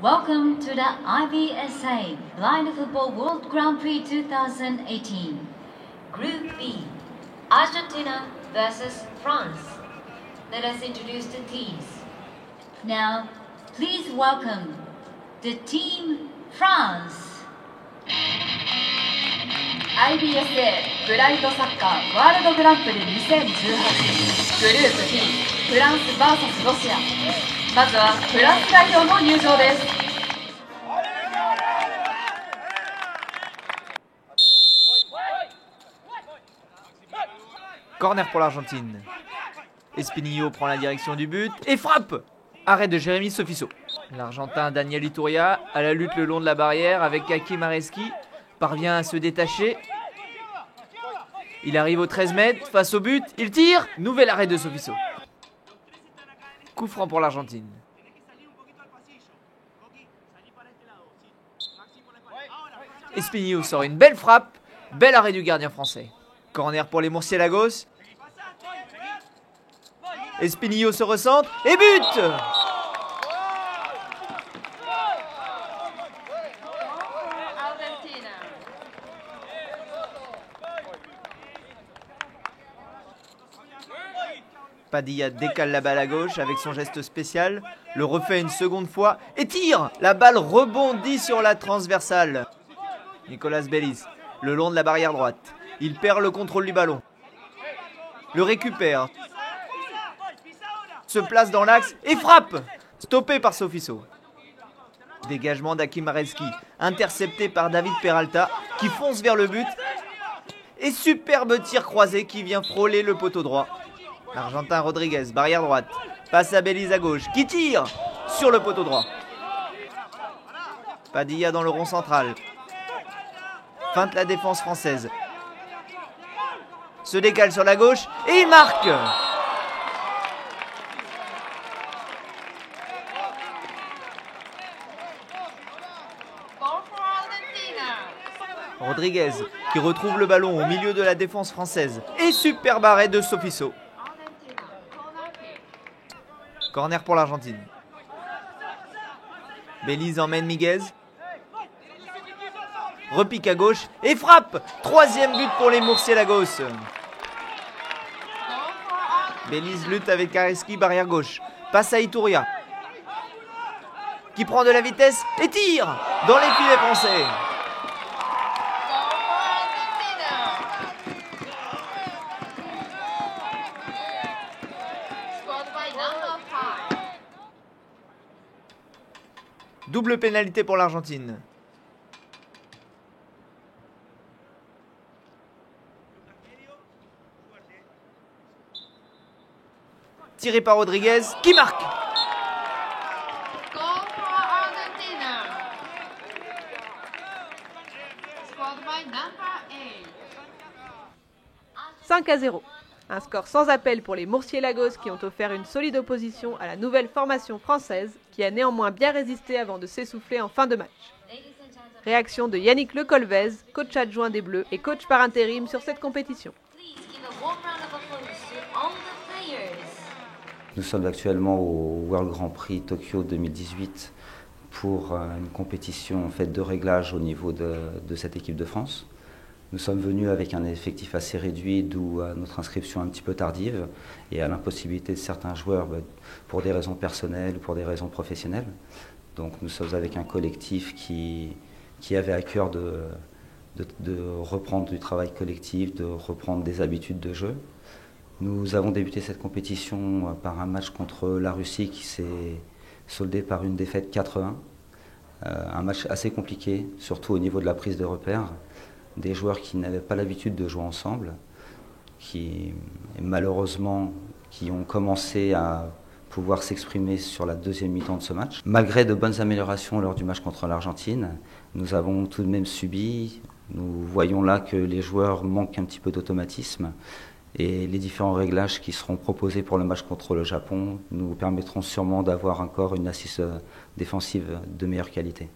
Welcome to the IBSA Blind Football World Grand Prix 2018. Group B, Argentina versus France. Let us introduce the teams. Now, please welcome the team France. IBSA ブラインドサッカーワールドグランプリ2018グループ B フランス vs ロシア。まずはフランス代表の入場です。Corner pour l'Argentine. Espinillo prend la direction du but et frappe. Arrêt de Jérémy Sofiso. L'Argentin Daniel Iturria à la lutte le long de la barrière avec Hakim Areski parvient à se détacher. Il arrive aux 13 mètres face au but, il tire. Nouvel arrêt de Sofiso. Coup franc pour l'Argentine. Espinillo sort une belle frappe. Bel arrêt du gardien français. Corner pour les Murciélagos. Espinillo se recentre et but. Padilla décale la balle à gauche avec son geste spécial, le refait une seconde fois et tire. La balle rebondit sur la transversale. Nicolas Bellis, le long de la barrière droite. Il perd le contrôle du ballon. Le récupère. Se place dans l'axe et frappe. Stoppé par Sofiso. Dégagement d'Hakim Areski, intercepté par David Peralta, qui fonce vers le but. Et superbe tir croisé qui vient frôler le poteau droit. L'Argentin Rodriguez, barrière droite, passe à Bellis à gauche, qui tire sur le poteau droit. Padilla dans le rond central. Feinte la défense française. Se décale sur la gauche et il marque. Rodriguez qui retrouve le ballon au milieu de la défense française. Et superbe arrêt de Sofiso. Corner pour l'Argentine. Bellis emmène Miguez. Repique à gauche et frappe. Troisième but pour les Murciélagos. Bellis lutte avec Areski, barrière gauche. Passe à Iturria, qui prend de la vitesse et tire dans les filets français. Double pénalité pour l'Argentine. Tiré par Rodriguez, qui marque. Goal for Argentina. Scored by number 8. 5-0. Un score sans appel pour les Murciélagos qui ont offert une solide opposition à la nouvelle formation française qui a néanmoins bien résisté avant de s'essouffler en fin de match. Réaction de Yannick Le Colvez, coach adjoint des Bleus et coach par intérim sur cette compétition. Nous sommes actuellement au World Grand Prix Tokyo 2018 pour une compétition en fait, de réglage au niveau de cette équipe de France. Nous sommes venus avec un effectif assez réduit, d'où notre inscription un petit peu tardive et à l'impossibilité de certains joueurs pour des raisons personnelles ou pour des raisons professionnelles. Donc nous sommes avec un collectif qui avait à cœur de reprendre du travail collectif, de reprendre des habitudes de jeu. Nous avons débuté cette compétition par un match contre la Russie qui s'est soldé par une défaite 4-1. Un match assez compliqué, surtout au niveau de la prise de repères. Des joueurs qui n'avaient pas l'habitude de jouer ensemble, qui malheureusement qui ont commencé à pouvoir s'exprimer sur la deuxième mi-temps de ce match. Malgré de bonnes améliorations lors du match contre l'Argentine, nous avons tout de même subi. Nous voyons là que les joueurs manquent un petit peu d'automatisme et les différents réglages qui seront proposés pour le match contre le Japon nous permettront sûrement d'avoir encore une assise défensive de meilleure qualité.